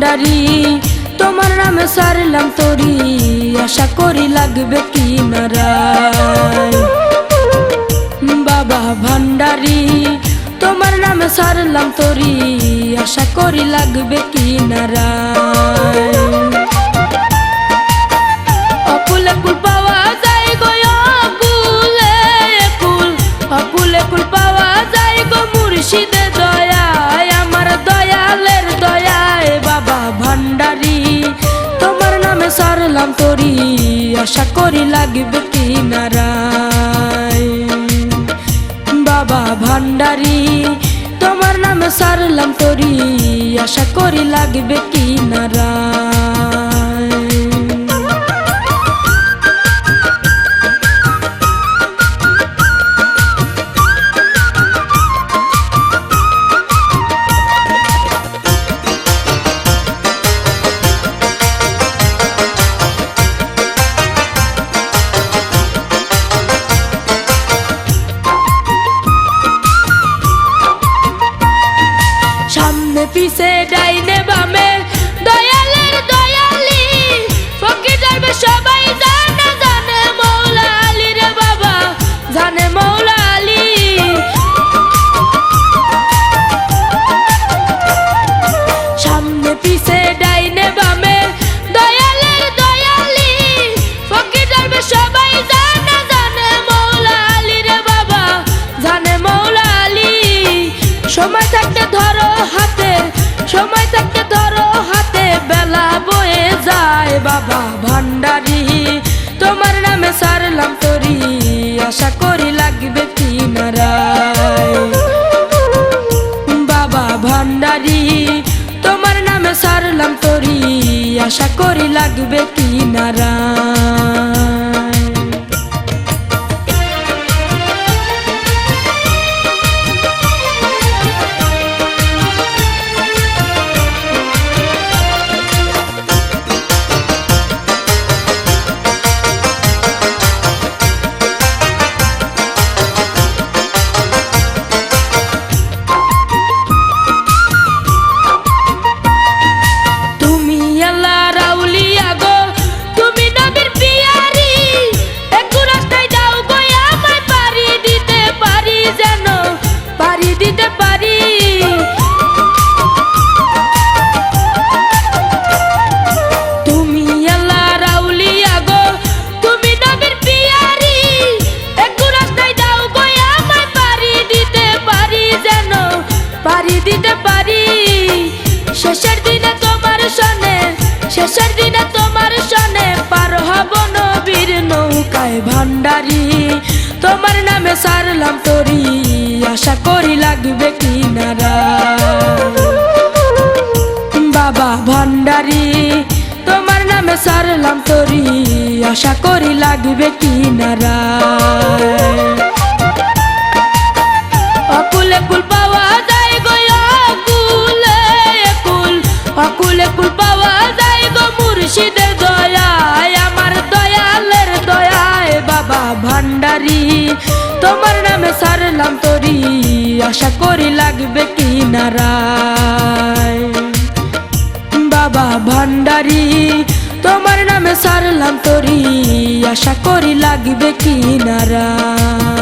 ভান্ডারি তোমার নামে সারলাম তরি, আশা করি লাগবে কিনারায়। বাবা ভান্ডারি তোমার নামে সারলাম তরি, আশা করি লাগবে কিনারায়। অকুলে কুল পাওয়া যায় গো, অকুলে কুল, অকুলে কুল পাওয়া যায় গো মুর্শিদে দয়ায়, আমার দয়ালের দয়ায়। বাবা ভান্ডারি তোমার নামে সারলাম তরি, আশা করি লাগবে কিনারায়। বাবা ভান্ডারি তোমার নামে সারলাম তরি, আশা করি লাগবে কিনারায়। সামনে পিছে ডাইনে বামে দয়ালের দয়ালি, ফকির যাবে সবাই জানে, জানে মৌলা আলী রে বাবা, জানে মৌলা আলী। সামনে পিছে ডাইনে বামে দয়ালের দয়ালি, ফকির যাবে সবাই জানে, জানে মৌলা আলী রে বাবা, জানে মৌলা আলী। সময় থাকতে ধরো হাতে, সময় থাকতে ধরো হাতে, বেলা বয়ে যায়। বাবা ভান্ডারি তোমার নামে সারলাম তরি, আশা করি লাগবে কিনারায়। বাবা ভান্ডারি তোমার নামে সারলাম তরি, আশা করি লাগবে কিনারায়। শেষের দিনে তোমার সনে, শেষের দিনে তোমার সনে পার হব নবীর নৌকায়। ভান্ডারি তোমার নামে সারলাম তরি, আশা করি লাগবে কিনারায়। বাবা ভান্ডারি তোমার নামে সারলাম তরি, আশা করি লাগবে কিনারায়। অকুলে কুল পাওয়া যায় গো, অকুলে কুল, অকুলে কুল পাওয়া যায় গো মুর্শিদের দয়ায়, আমার দয়ালের দয়ায়। বাবা ভান্ডারি তোমার নামে সারলাম তরি, আশা করি লাগবে কিনারায়। বাবা ভান্ডারি তোমার নামে সারলাম তরি, আশা করি লাগবে কিনারায়।